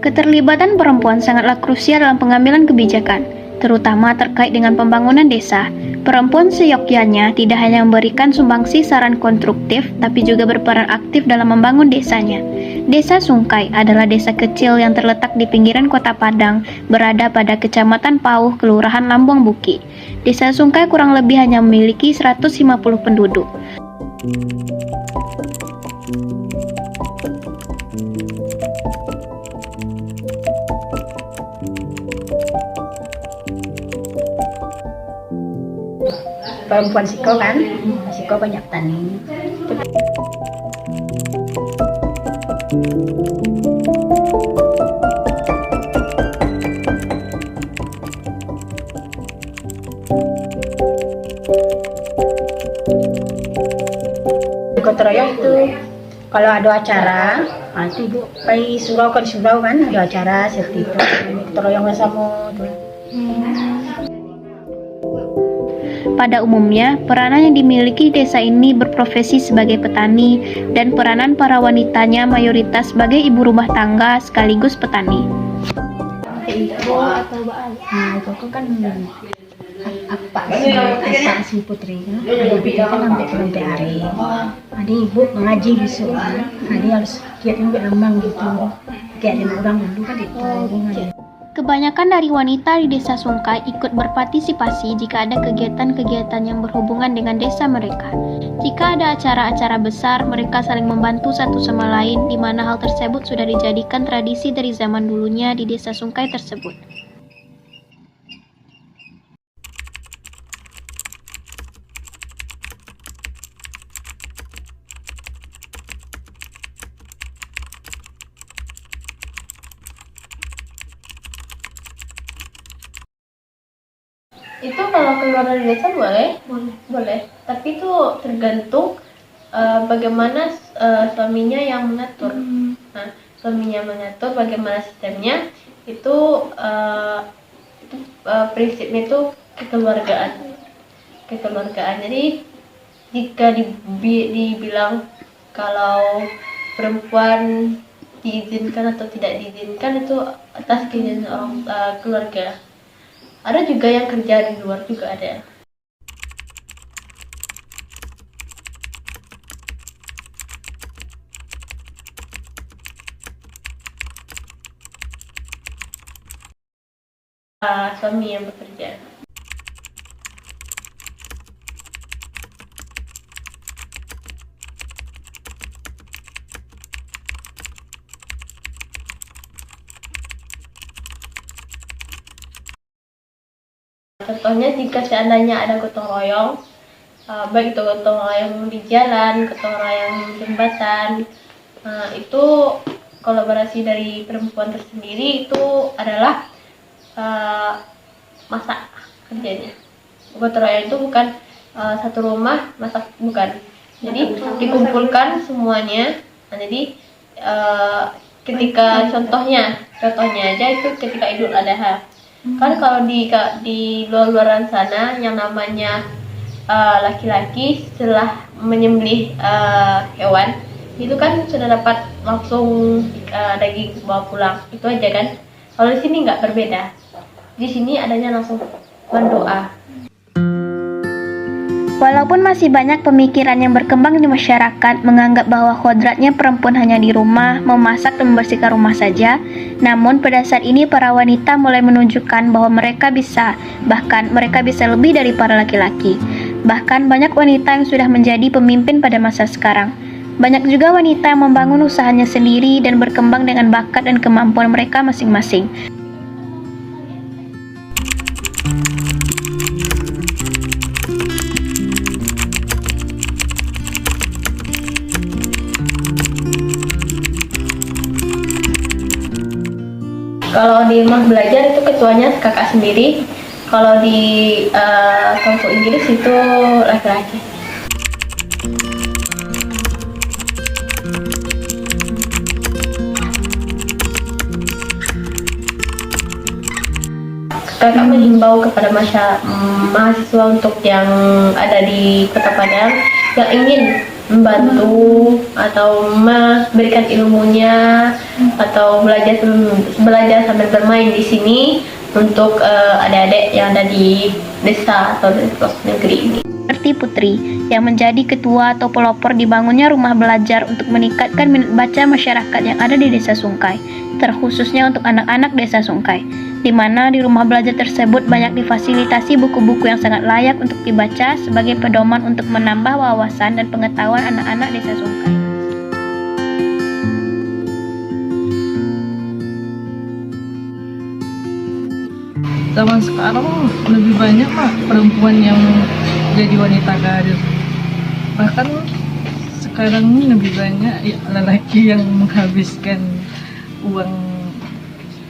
Keterlibatan perempuan sangatlah krusial dalam pengambilan kebijakan, terutama terkait dengan pembangunan desa. Perempuan seyogyanya tidak hanya memberikan sumbangsi saran konstruktif, tapi juga berperan aktif dalam membangun desanya. Desa Sungkai adalah desa kecil yang terletak di pinggiran kota Padang, berada pada Kecamatan Pauh, Kelurahan Lambung Buki. Desa Sungkai kurang lebih hanya memiliki 150 penduduk. Perempuan Siko kan, Siko banyak tani. Gotong royong itu kalau ada acara, nanti ibu pergi surau kan ada acara seperti itu. Gotong royong sama tuh. Pada umumnya, peranan yang dimiliki desa ini berprofesi sebagai petani dan peranan para wanitanya mayoritas sebagai ibu rumah tangga sekaligus petani. Itu atau itu kan apa si putri kan sampai hari. Ada ibu mengaji besok kan, ada harus kiat sampai lembang gitu. Kayak ada orang dulu kan itu. Kebanyakan dari wanita di desa Sungkai ikut berpartisipasi jika ada kegiatan-kegiatan yang berhubungan dengan desa mereka. Jika ada acara-acara besar, mereka saling membantu satu sama lain, di mana hal tersebut sudah dijadikan tradisi dari zaman dulunya di desa Sungkai tersebut. Itu kalau keluar dari desa boleh. Tapi itu tergantung bagaimana suaminya yang mengatur. Nah, suaminya mengatur bagaimana sistemnya itu prinsipnya itu kekeluargaan. Jadi jika dibilang kalau perempuan diizinkan atau tidak diizinkan itu atas keinginan orang keluarga. Ada juga yang kerja di luar juga ada. Suami yang bekerja. Contohnya jika seandainya ada gotong royong, baik itu gotong royong di jalan, gotong royong jembatan, itu kolaborasi dari perempuan tersendiri itu adalah masak kerjanya. Gotong royong itu bukan satu rumah masak, bukan. Jadi dikumpulkan semuanya. Nah, jadi ketika contohnya aja itu ketika Idul Adha. Kan kalau di luar-luaran sana yang namanya laki-laki setelah menyembelih hewan itu kan sudah dapat langsung daging bawa pulang, itu aja kan. Kalau di sini nggak berbeda, di sini adanya langsung mendoa. Walaupun masih banyak pemikiran yang berkembang di masyarakat menganggap bahwa kodratnya perempuan hanya di rumah, memasak dan membersihkan rumah saja, namun pada saat ini para wanita mulai menunjukkan bahwa mereka bisa, bahkan mereka bisa lebih dari para laki-laki. Bahkan banyak wanita yang sudah menjadi pemimpin pada masa sekarang. Banyak juga wanita yang membangun usahanya sendiri dan berkembang dengan bakat dan kemampuan mereka masing-masing. Kalau di rumah belajar itu ketuanya kakak sendiri. Kalau di kampung Inggris itu laki-laki. kakak menghimbau kepada mahasiswa untuk yang ada di Kota Padang yang ingin membantu atau memberikan ilmunya atau belajar sambil bermain di sini untuk adik-adik yang ada di desa atau di pelosok negeri ini. Seperti Putri, yang menjadi ketua atau pelopor dibangunnya rumah belajar untuk meningkatkan minat baca masyarakat yang ada di Desa Sungkai, terkhususnya untuk anak-anak Desa Sungkai, di mana di rumah belajar tersebut banyak difasilitasi buku-buku yang sangat layak untuk dibaca sebagai pedoman untuk menambah wawasan dan pengetahuan anak-anak Desa Sungkai. Zaman sekarang lebih banyak perempuan yang jadi wanita karir. Bahkan sekarang ini lebih banyak lelaki yang menghabiskan uang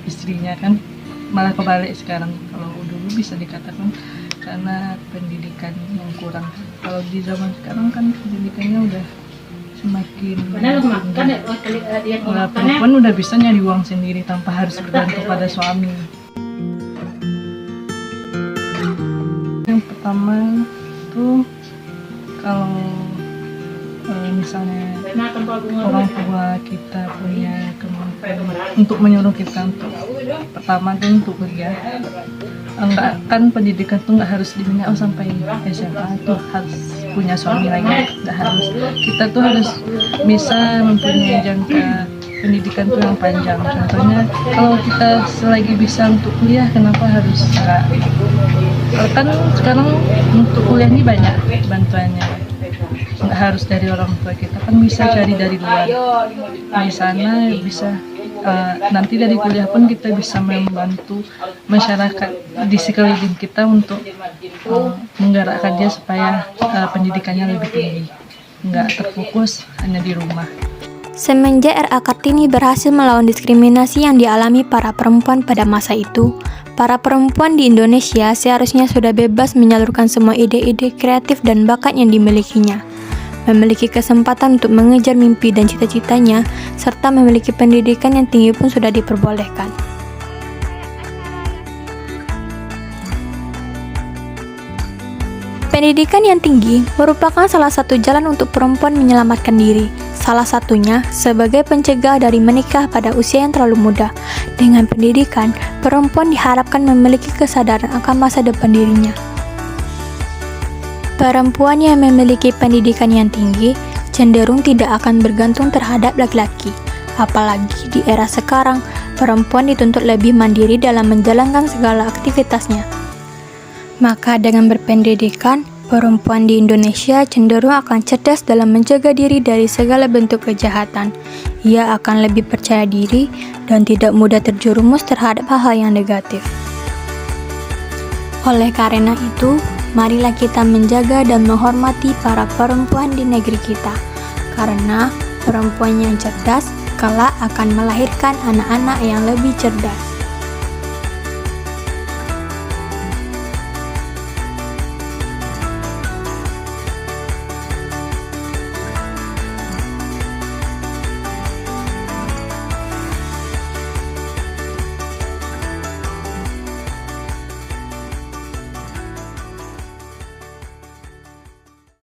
istrinya kan, malah kebalik sekarang. Kalau dulu bisa dikatakan karena pendidikan yang kurang. Kalau di zaman sekarang kan pendidikannya udah semakin perempuan udah bisa nyari uang sendiri tanpa harus bergantung pada suami. Yang pertama tuh kalau misalnya orang tua kita punya kemampuan untuk menyuruh kita untuk pertama tuh untuk kuliah, enggak kan pendidikan tuh nggak harus dibina sampai SMA tuh harus punya suami lagi, nggak harus, kita tuh harus bisa mempunyai jangka pendidikan tuh yang panjang. Contohnya kalau kita selagi bisa untuk kuliah, kenapa harus enggak? Kan sekarang untuk kuliah ini banyak bantuannya, nggak harus dari orang tua, kita kan bisa cari dari luar. Di sana bisa nanti dari kuliah pun kita bisa membantu masyarakat di sekeliling kita untuk menggerakkan dia supaya pendidikannya lebih tinggi, nggak terfokus hanya di rumah. Semenjak RA Kartini berhasil melawan diskriminasi yang dialami para perempuan pada masa itu, para perempuan di Indonesia seharusnya sudah bebas menyalurkan semua ide-ide kreatif dan bakat yang dimilikinya, memiliki kesempatan untuk mengejar mimpi dan cita-citanya, serta memiliki pendidikan yang tinggi pun sudah diperbolehkan. Pendidikan yang tinggi merupakan salah satu jalan untuk perempuan menyelamatkan diri. Salah satunya sebagai pencegah dari menikah pada usia yang terlalu muda. Dengan pendidikan, perempuan diharapkan memiliki kesadaran akan masa depan dirinya. Perempuan yang memiliki pendidikan yang tinggi cenderung tidak akan bergantung terhadap laki-laki. Apalagi di era sekarang, perempuan dituntut lebih mandiri dalam menjalankan segala aktivitasnya. Maka dengan berpendidikan, perempuan di Indonesia cenderung akan cerdas dalam menjaga diri dari segala bentuk kejahatan. Ia akan lebih percaya diri dan tidak mudah terjerumus terhadap hal-hal yang negatif. Oleh karena itu, marilah kita menjaga dan menghormati para perempuan di negeri kita. Karena perempuan yang cerdas kelak akan melahirkan anak-anak yang lebih cerdas.